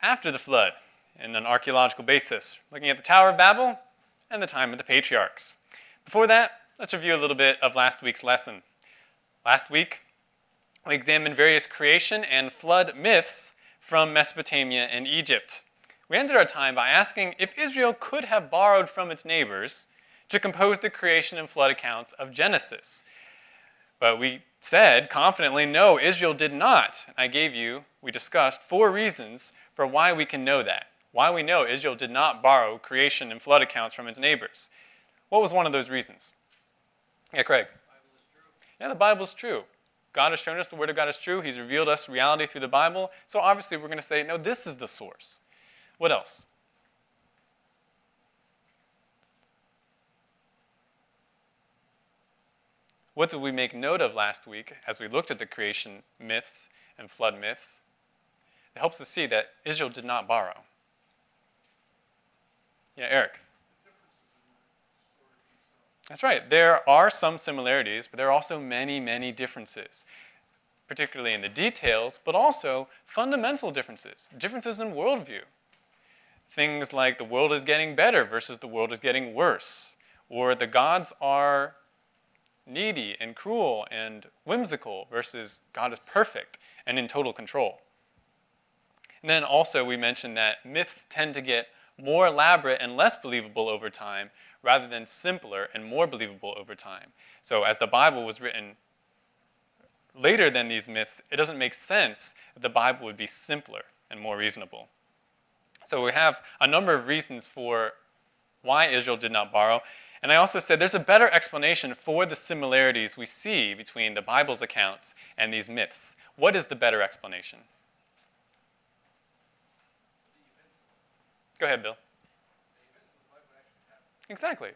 after the flood in an archaeological basis, looking at the Tower of Babel and the time of the patriarchs. Before that, let's review a little bit of last week's lesson. Last week, we examined various creation and flood myths from Mesopotamia and Egypt. We ended our time by asking if Israel could have borrowed from its neighbors to compose the creation and flood accounts of Genesis. But we said confidently, no, Israel did not. We discussed 4 reasons for why we can know that. Why we know Israel did not borrow creation and flood accounts from its neighbors. What was one of those reasons? Yeah, Craig. The Bible is true. Yeah, the Bible's true. God has shown us the Word of God is true. He's revealed us reality through the Bible. So obviously we're going to say, no, this is the source. What else? What did we make note of last week as we looked at the creation myths and flood myths? It helps us see that Israel did not borrow. Yeah, Eric. That's right. There are some similarities, but there are also many, many differences, particularly in the details, but also fundamental differences, differences in worldview. Things like the world is getting better versus the world is getting worse, or the gods are needy and cruel and whimsical versus God is perfect and in total control. And then also we mentioned that myths tend to get more elaborate and less believable over time rather than simpler and more believable over time. So as the Bible was written later than these myths, it doesn't make sense that the Bible would be simpler and more reasonable. So we have a number of reasons for why Israel did not borrow. And I also said there's a better explanation for the similarities we see between the Bible's accounts and these myths. What is the better explanation? Go ahead, Bill. Exactly.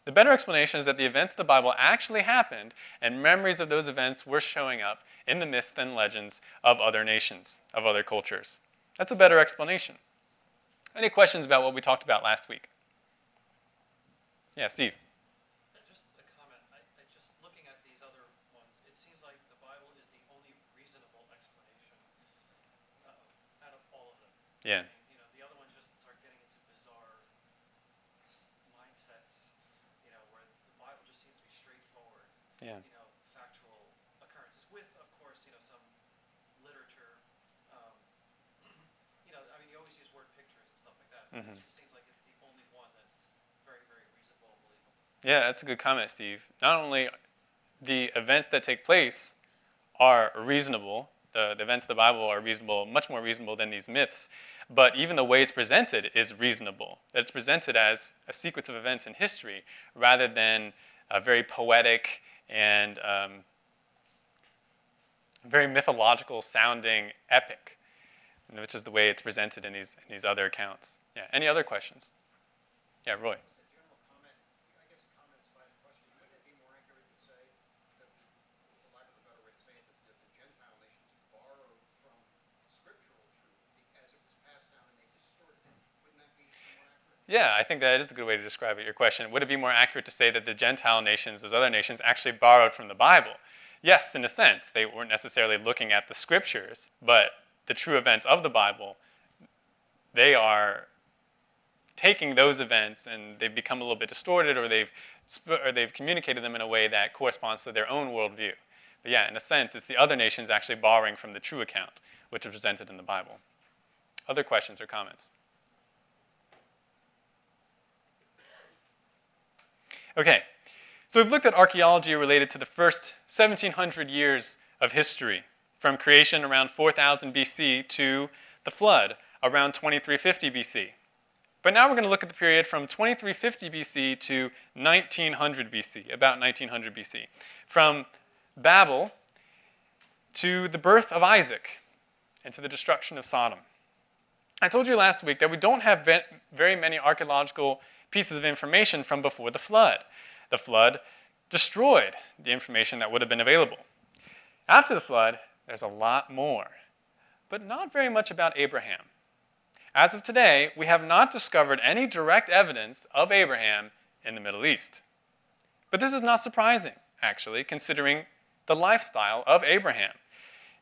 The better explanation is that the events of the Bible actually happened, and memories of those events were showing up in the myths and legends of other nations, of other cultures. That's a better explanation. Any questions about what we talked about last week? Yeah, Steve. Just a comment. I just looking at these other ones, it seems like the Bible is the only reasonable explanation out of all of them. Yeah. The other ones just start getting into bizarre mindsets, where the Bible just seems to be straightforward. Yeah. Factual occurrences with, of course, some literature. You always use word pictures and stuff like that. But Mm-hmm. It just seems like it's the only one that's very, very reasonable and believable. Yeah, that's a good comment, Steve. Not only the events that take place are reasonable, the events of the Bible are reasonable, much more reasonable than these myths, but even the way it's presented is reasonable. That it's presented as a sequence of events in history rather than a very poetic and very mythological sounding epic, which is the way it's presented in these other accounts. Yeah. Any other questions? Yeah, Roy. Yeah, I think that is a good way to describe it. Your question, would it be more accurate to say that the Gentile nations, those other nations, actually borrowed from the Bible? Yes, in a sense. They weren't necessarily looking at the scriptures, but the true events of the Bible, they are taking those events and they've become a little bit distorted, or they've communicated them in a way that corresponds to their own worldview. But yeah, in a sense, it's the other nations actually borrowing from the true account, which is presented in the Bible. Other questions or comments? Okay, so we've looked at archaeology related to the first 1,700 years of history, from creation around 4000 BC to the flood around 2350 BC. But now we're going to look at the period from 2350 BC to 1900 BC, about 1900 BC, from Babel to the birth of Isaac and to the destruction of Sodom. I told you last week that we don't have very many archaeological pieces of information from before the flood. The flood destroyed the information that would have been available. After the flood, there's a lot more, but not very much about Abraham. As of today, we have not discovered any direct evidence of Abraham in the Middle East. But this is not surprising, actually, considering the lifestyle of Abraham.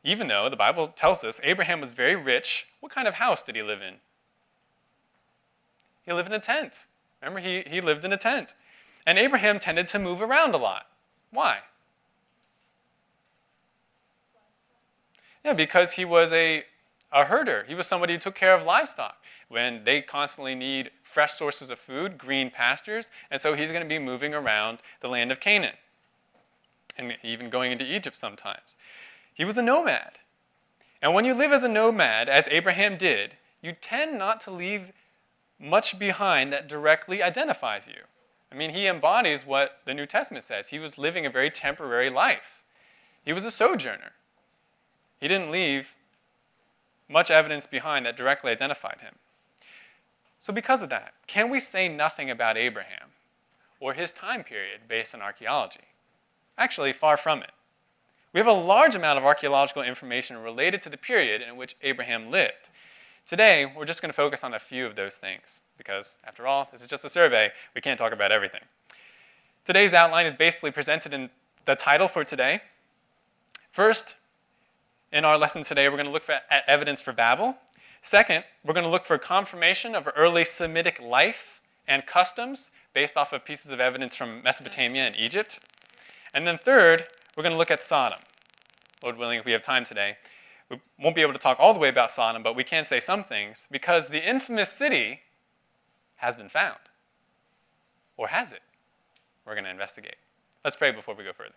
Even though the Bible tells us Abraham was very rich, what kind of house did he live in? He lived in a tent. Remember, he lived in a tent. And Abraham tended to move around a lot. Why? Yeah, because he was a herder. He was somebody who took care of livestock when they constantly need fresh sources of food, green pastures, and so he's going to be moving around the land of Canaan and even going into Egypt sometimes. He was a nomad. And when you live as a nomad, as Abraham did, you tend not to leave much behind that directly identifies you. I mean, he embodies what the New Testament says. He was living a very temporary life. He was a sojourner. He didn't leave much evidence behind that directly identified him. So because of that, can we say nothing about Abraham or his time period based on archaeology? Actually, far from it. We have a large amount of archaeological information related to the period in which Abraham lived. Today, we're just going to focus on a few of those things because, after all, this is just a survey. We can't talk about everything. Today's outline is basically presented in the title for today. First, in our lesson today, we're going to look at evidence for Babel. Second, we're going to look for confirmation of early Semitic life and customs based off of pieces of evidence from Mesopotamia and Egypt. And then third, we're going to look at Sodom. Lord willing, if we have time today. We won't be able to talk all the way about Sodom, but we can say some things because the infamous city has been found. Or has it? We're going to investigate. Let's pray before we go further.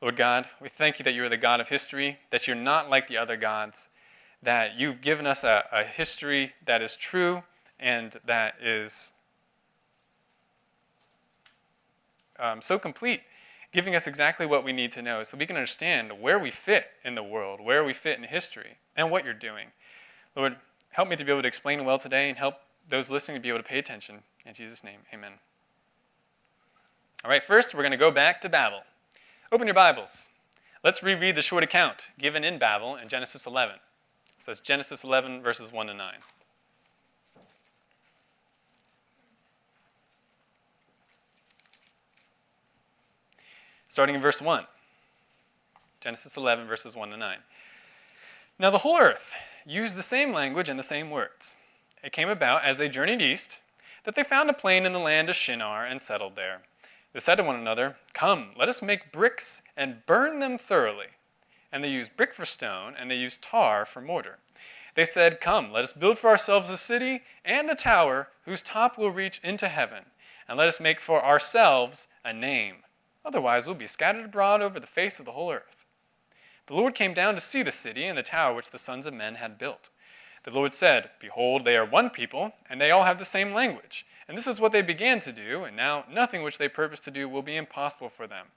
Lord God, we thank you that you're the God of history, that you're not like the other gods, that you've given us a history that is true and that is so complete, giving us exactly what we need to know so we can understand where we fit in the world, where we fit in history, and what you're doing. Lord, help me to be able to explain well today and help those listening to be able to pay attention. In Jesus' name, amen. All right, first we're going to go back to Babel. Open your Bibles. Let's reread the short account given in Babel in Genesis 11. So it's Genesis 11, verses 1 to 9. Starting in verse 1. Genesis 11, verses 1 to 9. Now the whole earth used the same language and the same words. It came about as they journeyed east that they found a plain in the land of Shinar and settled there. They said to one another, "Come, let us make bricks and burn them thoroughly." And they used brick for stone, and they used tar for mortar. They said, "Come, let us build for ourselves a city and a tower whose top will reach into heaven, and let us make for ourselves a name. Otherwise we'll be scattered abroad over the face of the whole earth." The Lord came down to see the city and the tower which the sons of men had built. The Lord said, "Behold, they are one people, and they all have the same language. And this is what they began to do, and now nothing which they purpose to do will be impossible for them.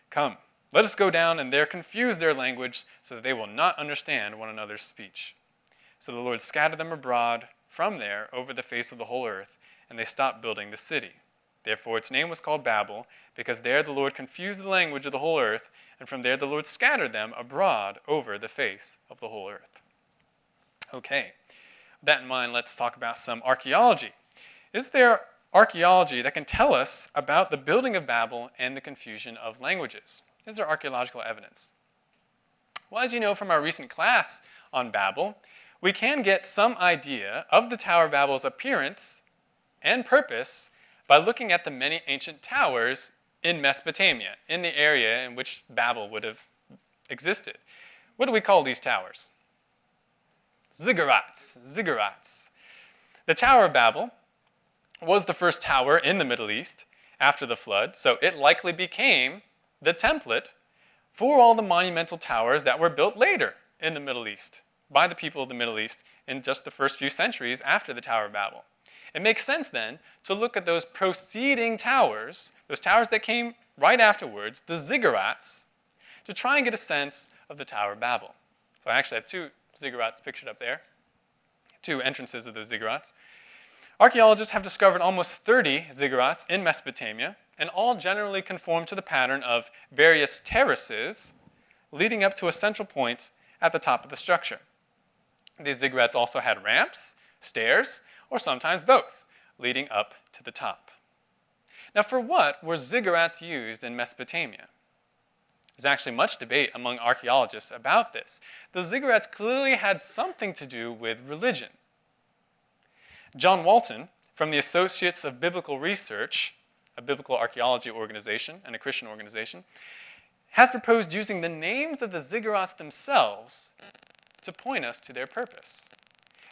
Come, let us go down and there confuse their language so that they will not understand one another's speech." So the Lord scattered them abroad from there over the face of the whole earth, and they stopped building the city. Therefore its name was called Babel, because there the Lord confused the language of the whole earth, and from there the Lord scattered them abroad over the face of the whole earth. Okay, with that in mind, let's talk about some archaeology. Is there archaeology that can tell us about the building of Babel and the confusion of languages? Is there archaeological evidence? Well, as you know from our recent class on Babel, we can get some idea of the Tower of Babel's appearance and purpose by looking at the many ancient towers in Mesopotamia, in the area in which Babel would have existed. What do we call these towers? Ziggurats. Ziggurats. The Tower of Babel was the first tower in the Middle East after the flood, so it likely became the template for all the monumental towers that were built later in the Middle East by the people of the Middle East in just the first few centuries after the Tower of Babel. It makes sense then to look at those preceding towers, those towers that came right afterwards, the ziggurats, to try and get a sense of the Tower of Babel. So I actually have two ziggurats pictured up there, two entrances of those ziggurats. Archaeologists have discovered almost 30 ziggurats in Mesopotamia, and all generally conform to the pattern of various terraces leading up to a central point at the top of the structure. These ziggurats also had ramps, stairs, or sometimes both, leading up to the top. Now, for what were ziggurats used in Mesopotamia? There's actually much debate among archaeologists about this. Those ziggurats clearly had something to do with religion. John Walton, from the Associates of Biblical Research, a biblical archaeology organization and a Christian organization, has proposed using the names of the ziggurats themselves to point us to their purpose.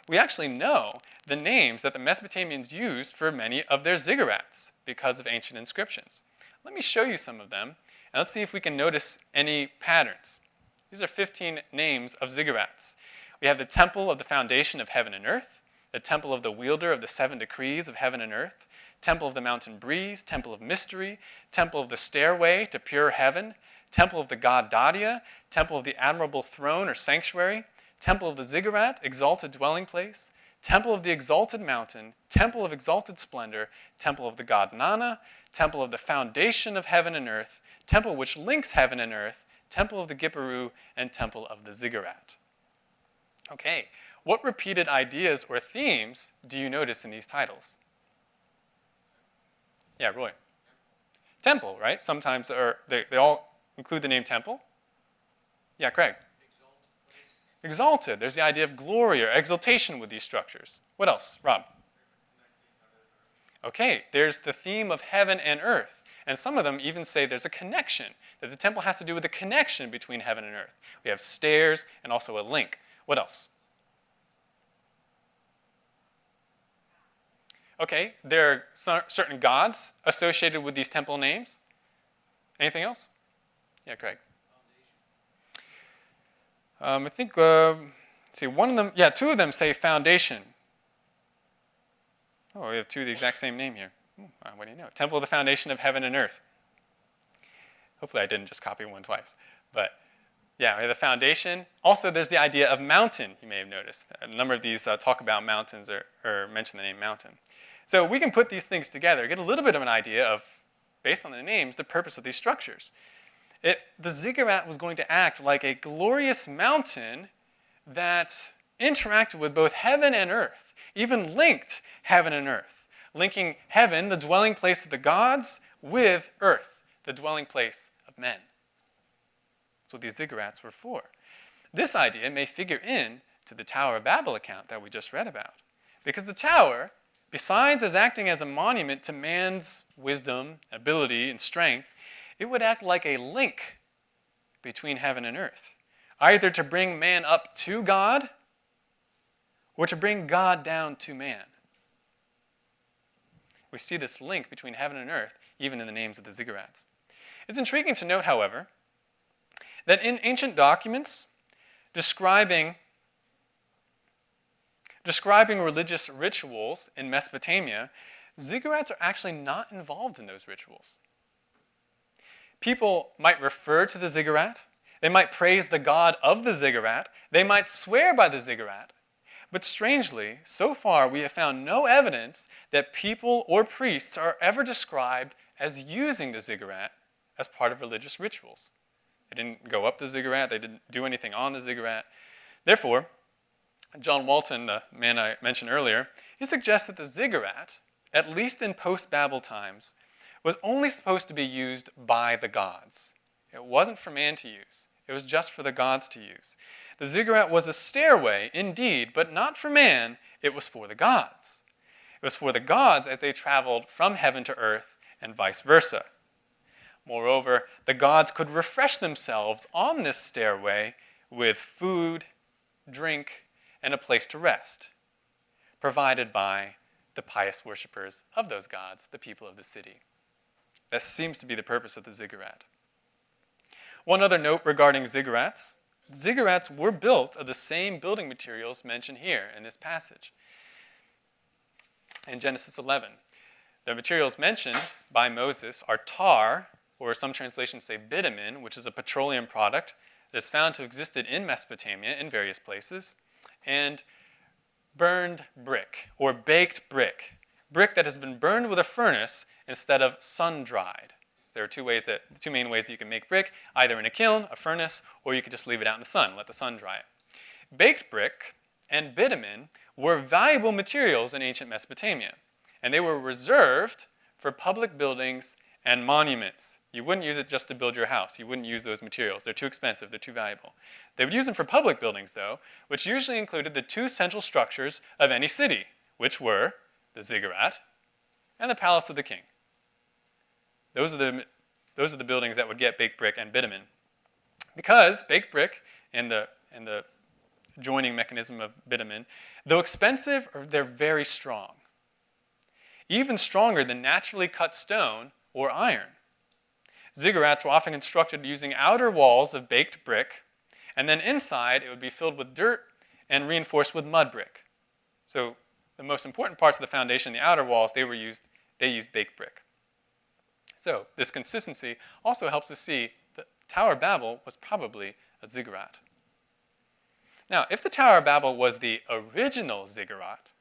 We actually know the names that the Mesopotamians used for many of their ziggurats because of ancient inscriptions. Let me show you some of them, and let's see if we can notice any patterns. These are 15 names of ziggurats. We have the temple of the foundation of heaven and earth, the temple of the wielder of the 7 decrees of heaven and earth, temple of the mountain breeze, temple of mystery, temple of the stairway to pure heaven, temple of the god Dadia, temple of the admirable throne or sanctuary, temple of the ziggurat, exalted dwelling place, temple of the exalted mountain, temple of exalted splendor, temple of the god Nana, temple of the foundation of heaven and earth, temple which links heaven and earth, temple of the Gipparu, and temple of the ziggurat. Okay, what repeated ideas or themes do you notice in these titles? Yeah, Roy. Temple, right? Sometimes they all include the name temple. Yeah, Craig. Exalted. There's the idea of glory or exaltation with these structures. What else? Rob. Okay, there's the theme of heaven and earth. And some of them even say there's a connection, that the temple has to do with a connection between heaven and earth. We have stairs and also a link. What else? Okay, there are certain gods associated with these temple names. Anything else? Yeah, Craig. I think, let's see, one of them, yeah, 2 of them say foundation. Oh, we have 2 of the exact same name here. What do you know? Temple of the foundation of heaven and earth. Hopefully I didn't just copy one twice. But yeah, we have the foundation. Also, there's the idea of mountain, you may have noticed. A number of these talk about mountains or mention the name mountain. So we can put these things together, get a little bit of an idea of, based on the names, the purpose of these structures. The ziggurat was going to act like a glorious mountain that interacted with both heaven and earth, even linked heaven and earth, linking heaven, the dwelling place of the gods, with earth, the dwelling place of men. That's what these ziggurats were for. This idea may figure in to the Tower of Babel account that we just read about, because the tower, besides as acting as a monument to man's wisdom, ability, and strength, it would act like a link between heaven and earth, either to bring man up to God or to bring God down to man. We see this link between heaven and earth even in the names of the ziggurats. It's intriguing to note, however, that in ancient documents describing religious rituals in Mesopotamia, ziggurats are actually not involved in those rituals. People might refer to the ziggurat, they might praise the god of the ziggurat, they might swear by the ziggurat, but strangely, so far we have found no evidence that people or priests are ever described as using the ziggurat as part of religious rituals. They didn't go up the ziggurat, they didn't do anything on the ziggurat. Therefore, John Walton, the man I mentioned earlier, he suggests that the ziggurat, at least in post-Babel times, was only supposed to be used by the gods. It wasn't for man to use. It was just for the gods to use. The ziggurat was a stairway, indeed, but not for man. It was for the gods. It was for the gods as they traveled from heaven to earth and vice versa. Moreover, the gods could refresh themselves on this stairway with food, drink, and a place to rest, provided by the pious worshippers of those gods, the people of the city. That seems to be the purpose of the ziggurat. One other note regarding ziggurats. Ziggurats were built of the same building materials mentioned here in this passage. In Genesis 11, the materials mentioned by Moses are tar, or some translations say bitumen, which is a petroleum product that is found to have existed in Mesopotamia in various places, and burned brick, or baked brick, brick that has been burned with a furnace instead of sun-dried. There are two main ways that you can make brick, either in a kiln, a furnace, or you could just leave it out in the sun, let the sun dry it. Baked brick and bitumen were valuable materials in ancient Mesopotamia, and they were reserved for public buildings and monuments. You wouldn't use it just to build your house. You wouldn't use those materials. They're too expensive. They're too valuable. They would use them for public buildings, though, which usually included the two central structures of any city, which were the ziggurat and the palace of the king. Those are the buildings that would get baked brick and bitumen. Because baked brick and the joining mechanism of bitumen, though expensive, they're very strong. Even stronger than naturally cut stone or iron. Ziggurats were often constructed using outer walls of baked brick, and then inside it would be filled with dirt and reinforced with mud brick. So the most important parts of the foundation, the outer walls, they used baked brick. So this consistency also helps us see that Tower of Babel was probably a ziggurat. Now, if the Tower of Babel was the original ziggurat,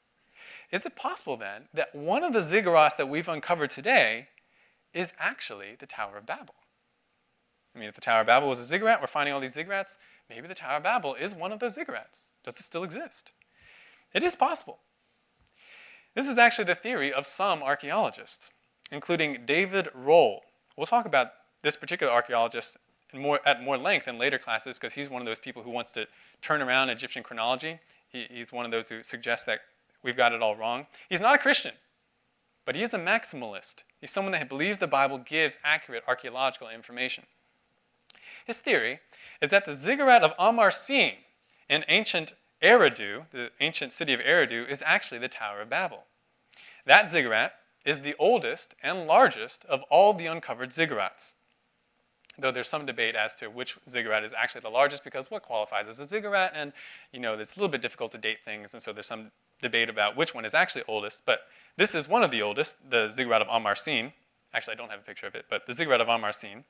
is it possible then that one of the ziggurats that we've uncovered today is actually the Tower of Babel? I mean, if the Tower of Babel was a ziggurat, we're finding all these ziggurats, maybe the Tower of Babel is one of those ziggurats. Does it still exist? It is possible. This is actually the theory of some archaeologists, including David Rohl. We'll talk about this particular archaeologist at more length in later classes because he's one of those people who wants to turn around Egyptian chronology. He's one of those who suggests that we've got it all wrong. He's not a Christian, but he is a maximalist. He's someone that believes the Bible gives accurate archaeological information. His theory is that the ziggurat of Amarsin in ancient Eridu, the ancient city of Eridu, is actually the Tower of Babel. That ziggurat is the oldest and largest of all the uncovered ziggurats. Though there's some debate as to which ziggurat is actually the largest, because what qualifies as a ziggurat, and it's a little bit difficult to date things, and so there's some debate about which one is actually oldest. But this is one of the oldest, the ziggurat of Amarsin. Actually, I don't have a picture of it, but the ziggurat of Amarsin.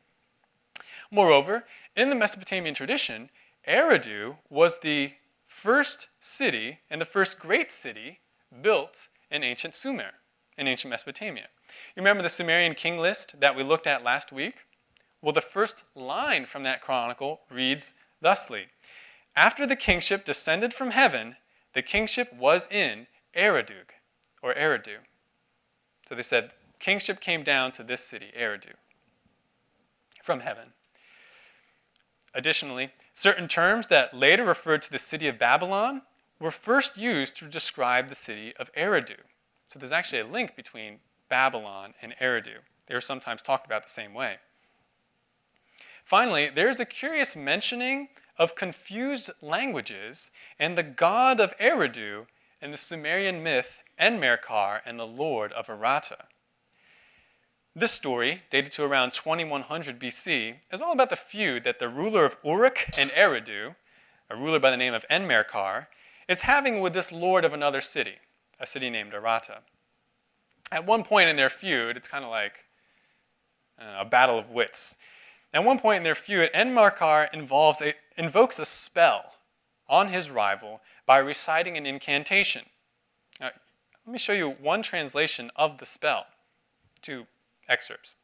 Moreover, in the Mesopotamian tradition, Eridu was the first city and the first great city built in ancient Sumer, in ancient Mesopotamia. You remember the Sumerian king list that we looked at last week? Well, the first line from that chronicle reads thusly: after the kingship descended from heaven, the kingship was in Eridu, or Eridu. So they said, kingship came down to this city, Eridu, from heaven. Additionally, certain terms that later referred to the city of Babylon were first used to describe the city of Eridu. So there's actually a link between Babylon and Eridu. They were sometimes talked about the same way. Finally, there's a curious mentioning of confused languages and the god of Eridu in the Sumerian myth Enmerkar and the Lord of Aratta. This story, dated to around 2100 BC, is all about the feud that the ruler of Uruk and Eridu, a ruler by the name of Enmerkar, is having with this lord of another city, a city named Aratta. At one point in their feud, it's kind of like a battle of wits. At one point in their feud, Enmerkar invokes a spell on his rival by reciting an incantation. Now, let me show you one translation of the spell. Two excerpts.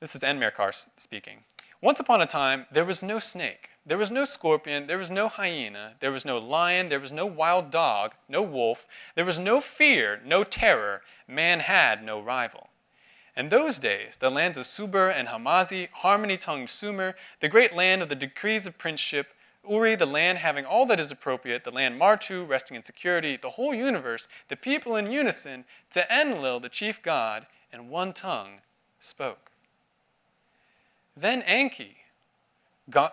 This is Enmerkar speaking. Once upon a time, there was no snake, there was no scorpion, there was no hyena, there was no lion, there was no wild dog, no wolf, there was no fear, no terror, man had no rival. In those days, the lands of Suber and Hamazi, harmony-tongued Sumer, the great land of the decrees of princeship, Uri, the land having all that is appropriate, the land Martu, resting in security, the whole universe, the people in unison, to Enlil, the chief god, in one tongue spoke. Then Enki,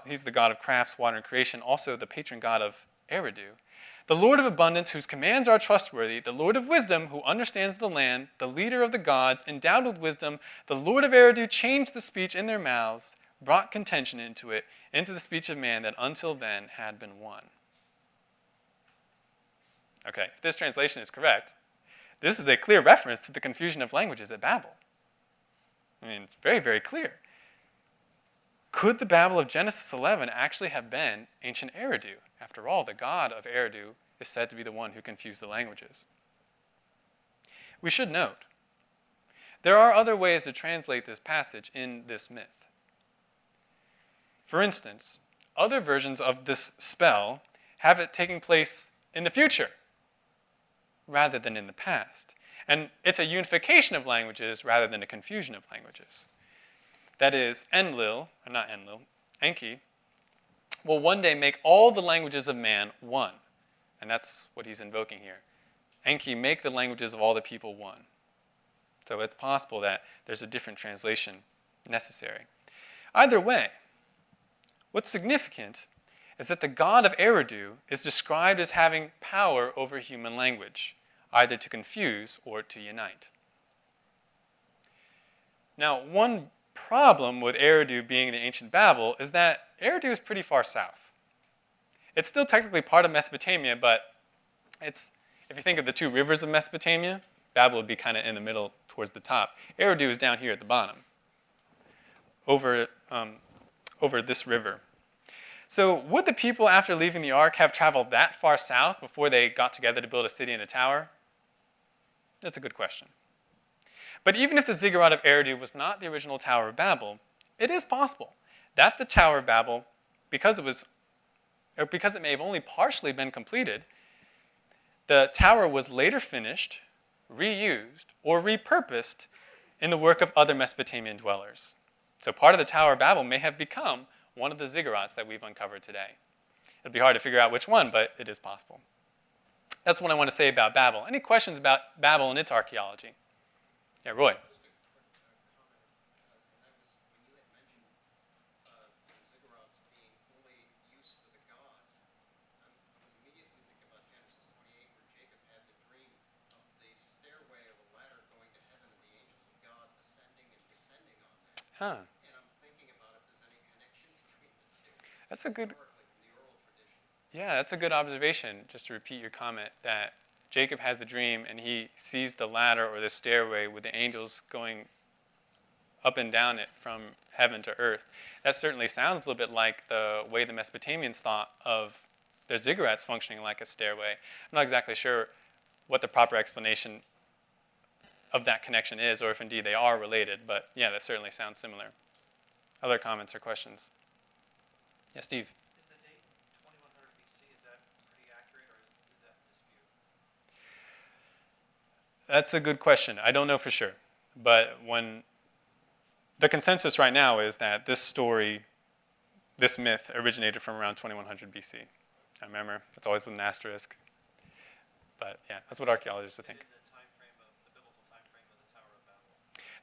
he's the god of crafts, water, and creation, also the patron god of Eridu, the Lord of abundance, whose commands are trustworthy, the Lord of wisdom, who understands the land, the leader of the gods, endowed with wisdom, the Lord of Eridu changed the speech in their mouths, brought contention into it, into the speech of man that until then had been one. Okay, if this translation is correct, this is a clear reference to the confusion of languages at Babel. I mean, it's very, very clear. Could the Babel of Genesis 11 actually have been ancient Eridu? After all, the god of Eridu is said to be the one who confused the languages. We should note, there are other ways to translate this passage in this myth. For instance, other versions of this spell have it taking place in the future rather than in the past. And it's a unification of languages rather than a confusion of languages. That is, Enki, will one day make all the languages of man one. And that's what he's invoking here. Enki, make the languages of all the people one. So it's possible that there's a different translation necessary. Either way, what's significant is that the god of Eridu is described as having power over human language, either to confuse or to unite. Now, one problem with Eridu being in ancient Babel is that Eridu is pretty far south. It's still technically part of Mesopotamia, but if you think of the two rivers of Mesopotamia, Babel would be kind of in the middle towards the top. Eridu is down here at the bottom, over this river. So would the people, after leaving the ark, have traveled that far south before they got together to build a city and a tower? That's a good question. But even if the ziggurat of Eridu was not the original Tower of Babel, it is possible that the Tower of Babel, because it may have only partially been completed, the tower was later finished, reused, or repurposed in the work of other Mesopotamian dwellers. So part of the Tower of Babel may have become one of the ziggurats that we've uncovered today. It'd be hard to figure out which one, but it is possible. That's what I want to say about Babel. Any questions about Babel and its archaeology? Yeah, Roy. Just a quick comment, and that was when you had mentioned the ziggurats being only used for the gods. I was immediately thinking about Genesis 28, where Jacob had the dream of the stairway of a ladder going to heaven and the angels of God ascending and descending on that. Huh. And I'm thinking about if there's any connection between the two. That's a good. Historically, from the oral tradition. Yeah, that's a good observation. Just to repeat your comment that Jacob has the dream and he sees the ladder or the stairway with the angels going up and down it from heaven to earth. That certainly sounds a little bit like the way the Mesopotamians thought of their ziggurats functioning like a stairway. I'm not exactly sure what the proper explanation of that connection is, or if indeed they are related, but yeah, that certainly sounds similar. Other comments or questions? Yeah, Steve. Is the date 2100 BC, is that pretty accurate, or is that in dispute? That's a good question. I don't know for sure. But the consensus right now is that this story, this myth, originated from around 2100 BC. I remember, it's always with an asterisk. But yeah, that's what archaeologists think. In the biblical time frame of the Tower of Babel?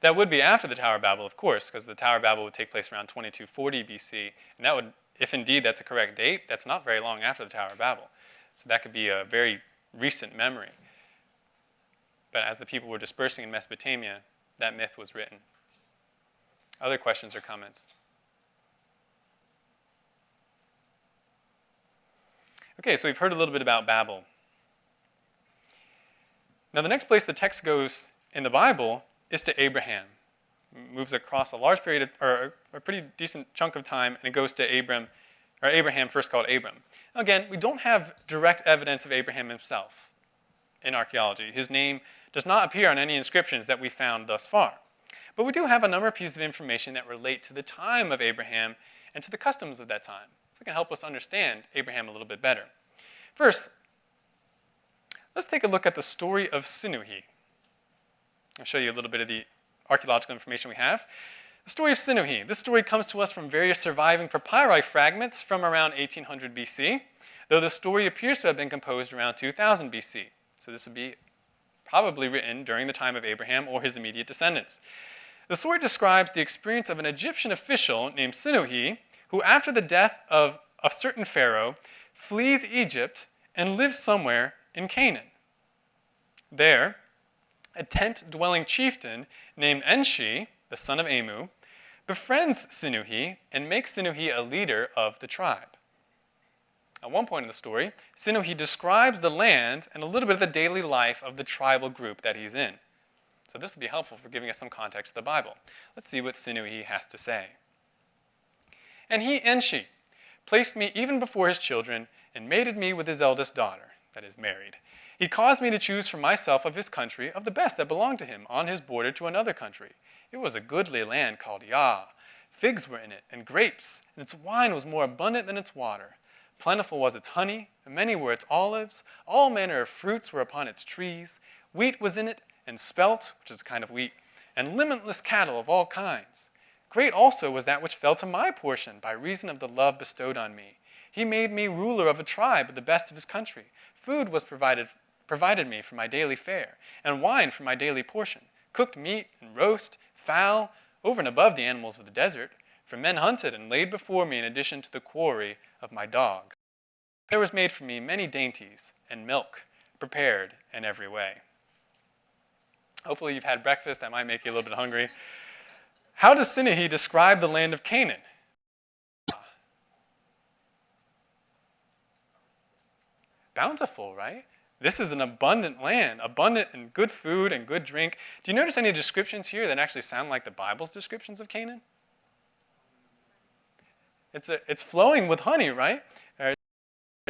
That would be after the Tower of Babel, of course, because the Tower of Babel would take place around 2240 BC. And that would, if indeed that's a correct date, that's not very long after the Tower of Babel. So that could be a very recent memory. But as the people were dispersing in Mesopotamia, that myth was written. Other questions or comments? Okay, so we've heard a little bit about Babel. Now the next place the text goes in the Bible is to Abraham. It moves across a large period, or a pretty decent chunk of time, and it goes to Abraham, first called Abram. Again, we don't have direct evidence of Abraham himself in archaeology. His name does not appear on any inscriptions that we found thus far. But we do have a number of pieces of information that relate to the time of Abraham and to the customs of that time. So it can help us understand Abraham a little bit better. First, let's take a look at the story of Sinuhe. I'll show you a little bit of the archaeological information we have. The story of Sinuhe. This story comes to us from various surviving papyri fragments from around 1800 BC, though the story appears to have been composed around 2000 BC. So this would be probably written during the time of Abraham or his immediate descendants. The story describes the experience of an Egyptian official named Sinuhe, who after the death of a certain pharaoh, flees Egypt and lives somewhere in Canaan. There, a tent-dwelling chieftain named Enshi, the son of Amu, befriends Sinuhe and makes Sinuhe a leader of the tribe. At one point in the story, Sinuhe describes the land and a little bit of the daily life of the tribal group that he's in. So this will be helpful for giving us some context to the Bible. Let's see what Sinuhe has to say. And he, Enshi, placed me even before his children and mated me with his eldest daughter, that is, married. He caused me to choose for myself of his country of the best that belonged to him on his border to another country. It was a goodly land called Yah. Figs were in it and grapes, and its wine was more abundant than its water. Plentiful was its honey, and many were its olives. All manner of fruits were upon its trees. Wheat was in it, and spelt, which is a kind of wheat, and limitless cattle of all kinds. Great also was that which fell to my portion by reason of the love bestowed on me. He made me ruler of a tribe of the best of his country. Food was provided me for my daily fare, and wine for my daily portion, cooked meat and roast, fowl, over and above the animals of the desert, for men hunted and laid before me in addition to the quarry of my dogs. There was made for me many dainties, and milk, prepared in every way. Hopefully you've had breakfast. That might make you a little bit hungry. How does Sinahi describe the land of Canaan? Bountiful, right? This is an abundant land, abundant in good food and good drink. Do you notice any descriptions here that actually sound like the Bible's descriptions of Canaan? It's flowing with honey, right?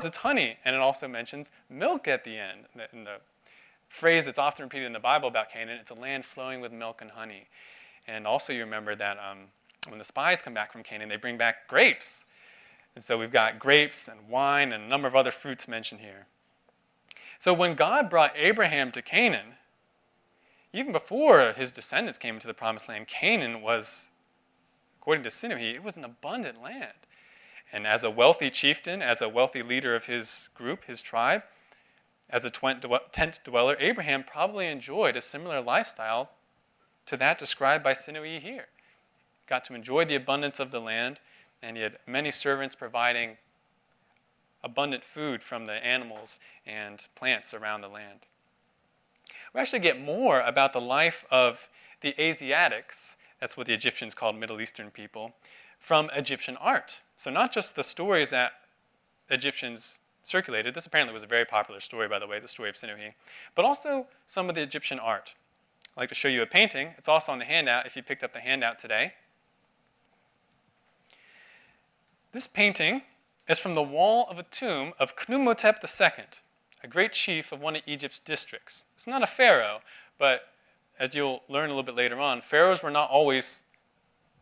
It's honey, and it also mentions milk at the end. In the phrase that's often repeated in the Bible about Canaan, it's a land flowing with milk and honey. And also you remember that when the spies come back from Canaan, they bring back grapes. And so we've got grapes and wine and a number of other fruits mentioned here. So when God brought Abraham to Canaan, even before his descendants came into the promised land, Canaan was, according to Sinahi, it was an abundant land. And as a wealthy chieftain, as a wealthy leader of his group, his tribe, as a tent dweller, Abraham probably enjoyed a similar lifestyle to that described by Sinahi here. Got to enjoy the abundance of the land, and he had many servants providing abundant food from the animals and plants around the land. We actually get more about the life of the Asiatics, that's what the Egyptians called Middle Eastern people, from Egyptian art. So not just the stories that Egyptians circulated. This apparently was a very popular story, by the way, the story of Sinahi, but also some of the Egyptian art. I'd like to show you a painting. It's also on the handout if you picked up the handout today. This painting is from the wall of a tomb of Khnumhotep II, a great chief of one of Egypt's districts. It's not a pharaoh, but as you'll learn a little bit later on, pharaohs were not always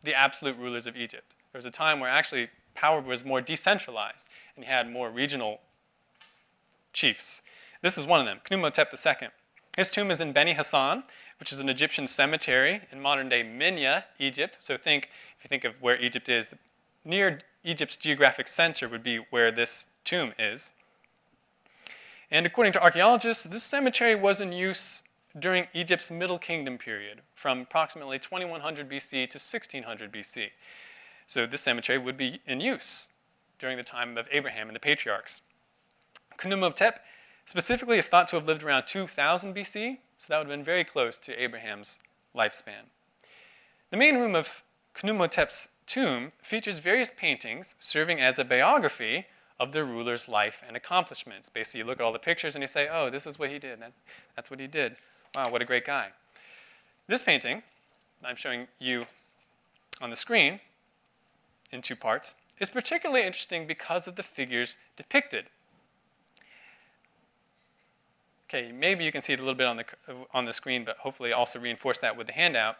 the absolute rulers of Egypt. There was a time where actually power was more decentralized, and you had more regional chiefs. This is one of them, Khnumhotep II. His tomb is in Beni Hassan, which is an Egyptian cemetery in modern-day Minya, Egypt. So if you think of where Egypt is, near Egypt's geographic center would be where this tomb is. And according to archaeologists, this cemetery was in use during Egypt's Middle Kingdom period, from approximately 2100 BC to 1600 BC. So this cemetery would be in use during the time of Abraham and the patriarchs. Khnumhotep specifically is thought to have lived around 2000 BC, so that would have been very close to Abraham's lifespan. The main room of Khnumhotep's tomb features various paintings serving as a biography of the ruler's life and accomplishments. Basically, you look at all the pictures and you say, oh, this is what he did. That's what he did. Wow, what a great guy. This painting, I'm showing you on the screen in two parts, is particularly interesting because of the figures depicted. Okay, maybe you can see it a little bit on the screen, but hopefully also reinforce that with the handout.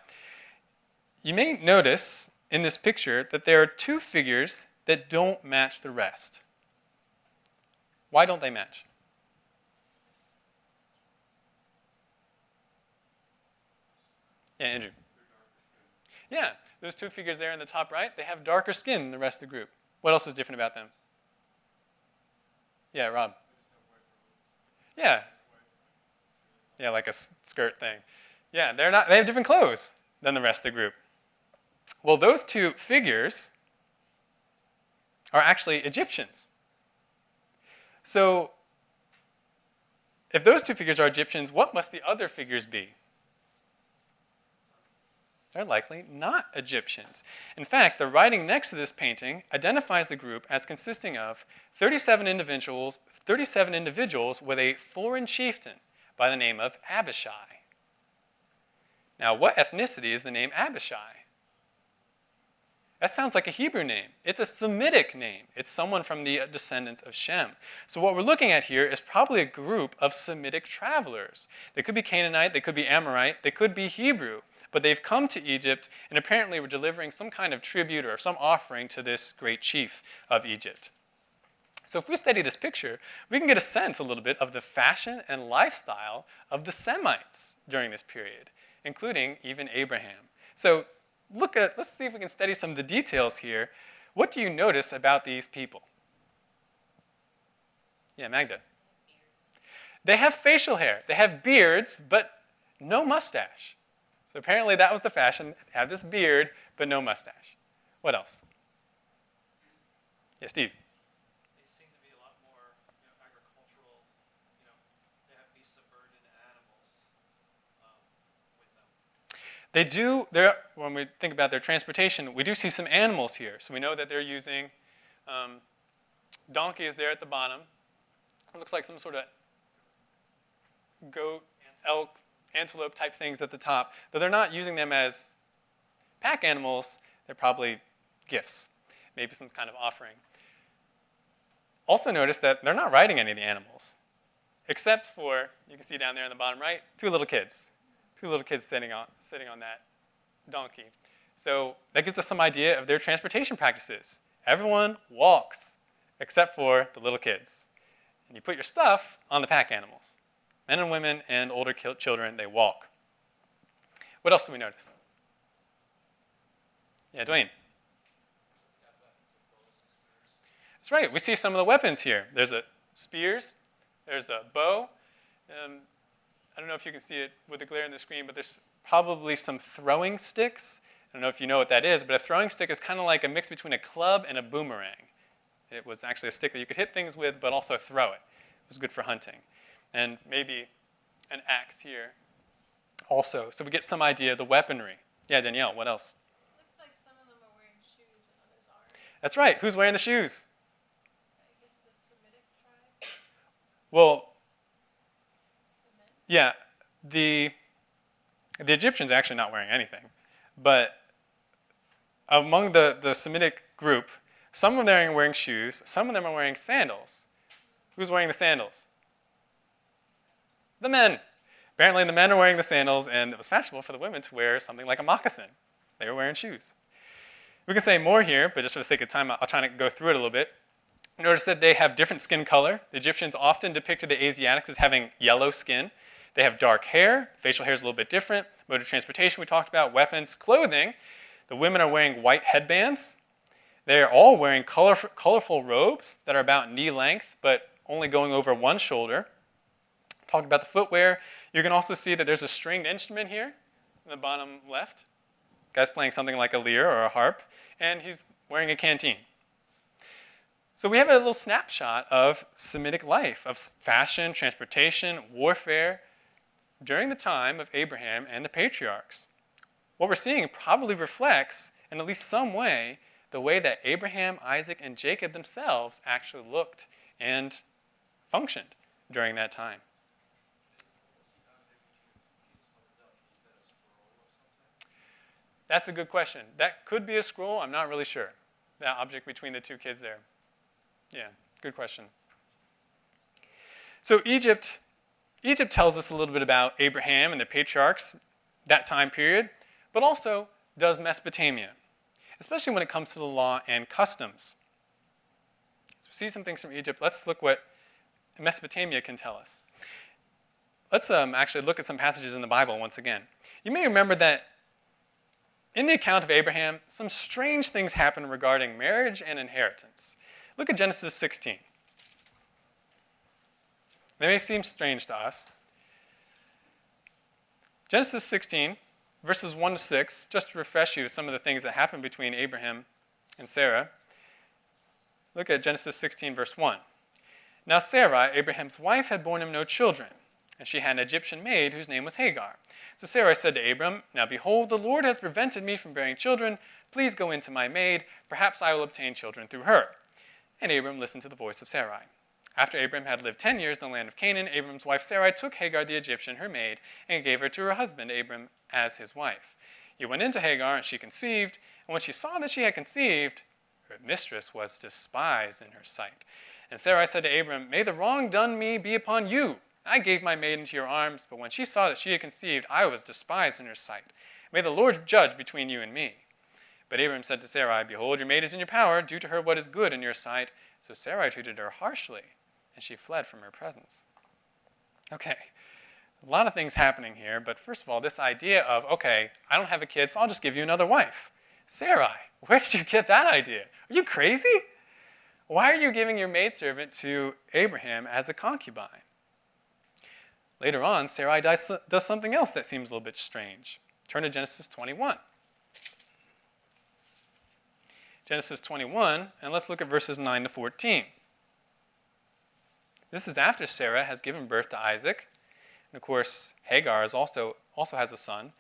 You may notice in this picture that there are two figures that don't match the rest. Why don't they match? Yeah, Andrew. Yeah, those two figures there in the top right, they have darker skin than the rest of the group. What else is different about them? Yeah, Rob. Yeah. Yeah, like a skirt thing. Yeah, they have different clothes than the rest of the group. Well, those two figures are actually Egyptians. So, if those two figures are Egyptians, what must the other figures be? They're likely not Egyptians. In fact, the writing next to this painting identifies the group as consisting of 37 individuals with a foreign chieftain by the name of Abishai. Now, what ethnicity is the name Abishai? That sounds like a Hebrew name. It's a Semitic name. It's someone from the descendants of Shem. So what we're looking at here is probably a group of Semitic travelers. They could be Canaanite, they could be Amorite, they could be Hebrew, but they've come to Egypt and apparently were delivering some kind of tribute or some offering to this great chief of Egypt. So if we study this picture, we can get a sense a little bit of the fashion and lifestyle of the Semites during this period, including even Abraham. So let's see if we can study some of the details here. What do you notice about these people? Yeah, Magda. They have facial hair. They have beards, but no mustache. So apparently that was the fashion. They have this beard, but no mustache. What else? Yeah, Steve. They seem to be a lot more, agricultural. They have beasts of burden animals with them. They do, when we think about their transportation, we do see some animals here. So we know that they're using donkeys there at the bottom. It looks like some sort of goat, elk, antelope type things at the top. Though they're not using them as pack animals, they're probably gifts, maybe some kind of offering. Also notice that they're not riding any of the animals, except for, you can see down there in the bottom right, two little kids. Two little kids sitting on that donkey. So that gives us some idea of their transportation practices. Everyone walks, except for the little kids. And you put your stuff on the pack animals. Men and women and older children, they walk. What else do we notice? Yeah, Dwayne. That's right. We see some of the weapons here. There's spears. There's a bow. I don't know if you can see it with the glare in the screen, but there's probably some throwing sticks. I don't know if you know what that is, but a throwing stick is kind of like a mix between a club and a boomerang. It was actually a stick that you could hit things with, but also throw it. It was good for hunting. And maybe an axe here also. So we get some idea of the weaponry. Yeah, Danielle, what else? Looks like some of them are wearing shoes and others aren't. That's right. Who's wearing the shoes? I guess the Semitic tribe. Well, The men. yeah, the Egyptians are actually not wearing anything. But among the Semitic group, some of them are wearing shoes, some of them are wearing sandals. Who's wearing the sandals? The men. Apparently the men are wearing the sandals, and it was fashionable for the women to wear something like a moccasin. They were wearing shoes. We can say more here, but just for the sake of time, I'll try to go through it a little bit. Notice that they have different skin color. The Egyptians often depicted the Asiatics as having yellow skin. They have dark hair. Facial hair is a little bit different. Mode of transportation we talked about. Weapons, clothing. The women are wearing white headbands. They're all wearing colorful robes that are about knee length, but only going over one shoulder. Talked about the footwear. You can also see that there's a stringed instrument here in the bottom left. Guy's playing something like a lyre or a harp, and he's wearing a canteen. So we have a little snapshot of Semitic life, of fashion, transportation, warfare during the time of Abraham and the patriarchs. What we're seeing probably reflects, in at least some way, the way that Abraham, Isaac, and Jacob themselves actually looked and functioned during that time. That's a good question. That could be a scroll. I'm not really sure. That object between the two kids there. Yeah, good question. So Egypt tells us a little bit about Abraham and the patriarchs, that time period, but also does Mesopotamia, especially when it comes to the law and customs. So we see some things from Egypt. Let's look what Mesopotamia can tell us. Let's actually look at some passages in the Bible once again. You may remember that in the account of Abraham, some strange things happen regarding marriage and inheritance. Look at Genesis 16. They may seem strange to us. Genesis 16, verses 1 to 6, just to refresh you some of the things that happened between Abraham and Sarah. Look at Genesis 16, verse 1. Now Sarah, Abraham's wife, had borne him no children, and she had an Egyptian maid whose name was Hagar. So Sarah said to Abram, Now behold, the Lord has prevented me from bearing children. Please go into my maid. Perhaps I will obtain children through her. And Abram listened to the voice of Sarai. After Abram had lived 10 years in the land of Canaan, Abram's wife Sarai took Hagar the Egyptian, her maid, and gave her to her husband Abram as his wife. He went into Hagar, and she conceived. And when she saw that she had conceived, her mistress was despised in her sight. And Sarai said to Abram, May the wrong done me be upon you. I gave my maid into your arms, but when she saw that she had conceived, I was despised in her sight. May the Lord judge between you and me. But Abraham said to Sarai, "Behold, your maid is in your power. Do to her what is good in your sight." So Sarai treated her harshly, and she fled from her presence. Okay, a lot of things happening here, but first of all, this idea of, okay, I don't have a kid, so I'll just give you another wife. Sarai, where did you get that idea? Are you crazy? Why are you giving your maidservant to Abraham as a concubine? Later on, Sarai does something else that seems a little bit strange. Turn to Genesis 21. Genesis 21, and let's look at verses 9 to 14. This is after Sarah has given birth to Isaac. And of course, Hagar also has a son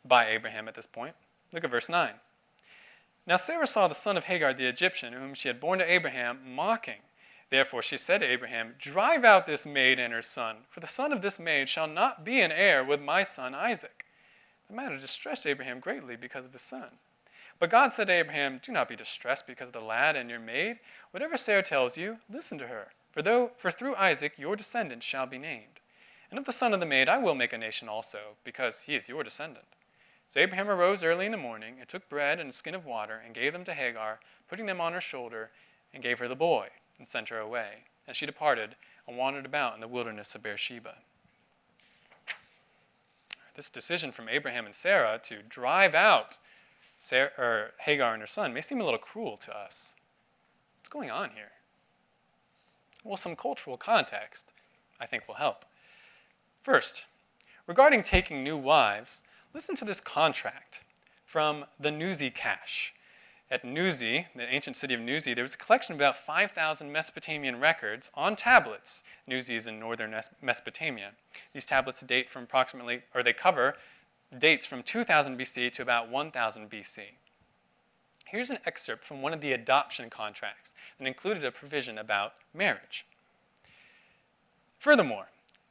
by Abraham at this point. Look at verse 9. Now Sarah saw the son of Hagar the Egyptian, whom she had borne to Abraham, mocking. Therefore she said to Abraham, "Drive out this maid and her son, for the son of this maid shall not be an heir with my son Isaac." The matter distressed Abraham greatly because of his son. But God said to Abraham, "Do not be distressed because of the lad and your maid. Whatever Sarah tells you, listen to her. For through Isaac your descendant shall be named. And of the son of the maid I will make a nation also, because he is your descendant." So Abraham arose early in the morning, and took bread and a skin of water, and gave them to Hagar, putting them on her shoulder, and gave her the boy, and sent her away. And she departed, and wandered about in the wilderness of Beersheba. This decision from Abraham and Sarah to drive out Hagar and her son may seem a little cruel to us. What's going on here? Well, some cultural context, I think, will help. First, regarding taking new wives, listen to this contract from the Nuzi cache. At Nuzi, the ancient city of Nuzi, there was a collection of about 5,000 Mesopotamian records on tablets. Nuzi is in northern Mesopotamia. These tablets date from they cover dates from 2000 BC to about 1000 BC. Here's an excerpt from one of the adoption contracts that included a provision about marriage. Furthermore,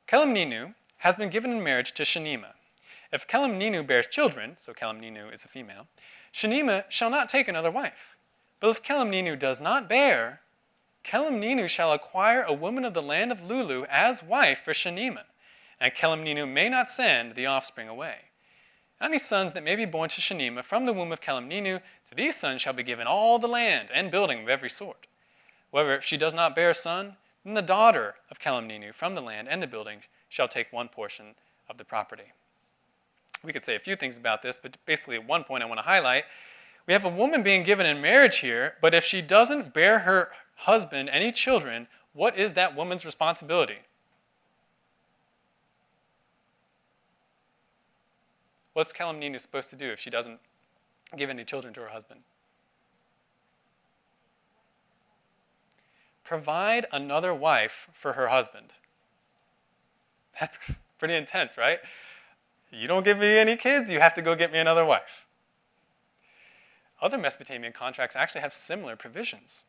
Kelemninu has been given in marriage to Shenima. If Kelemninu bears children, so Kelemninu is a female, Shenima shall not take another wife. But if Kelemninu does not bear, Kelemninu shall acquire a woman of the land of Lulu as wife for Shenima, and Kelemninu may not send the offspring away. Any sons that may be born to Shenima from the womb of Kelemninu, to these sons shall be given all the land and building of every sort. However, if she does not bear a son, then the daughter of Kelemninu from the land and the building shall take one portion of the property. We could say a few things about this, but basically at one point I want to highlight, we have a woman being given in marriage here, but if she doesn't bear her husband any children, what is that woman's responsibility? What's Kelemninu supposed to do if she doesn't give any children to her husband? Provide another wife for her husband. That's pretty intense, right? You don't give me any kids, you have to go get me another wife. Other Mesopotamian contracts actually have similar provisions.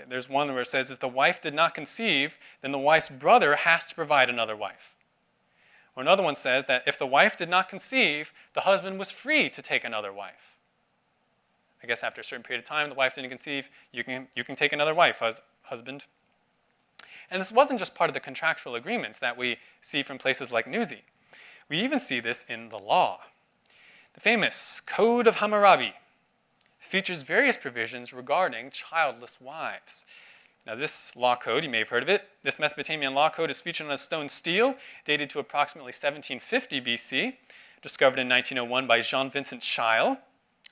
There's one where it says if the wife did not conceive, then the wife's brother has to provide another wife. Or another one says that if the wife did not conceive, the husband was free to take another wife. I guess after a certain period of time, the wife didn't conceive, you can take another wife, husband. And this wasn't just part of the contractual agreements that we see from places like Nuzi. We even see this in the law. The famous Code of Hammurabi features various provisions regarding childless wives. Now this law code, you may have heard of it, this Mesopotamian law code is featured on a stone stele dated to approximately 1750 BC, discovered in 1901 by Jean-Vincent Scheil.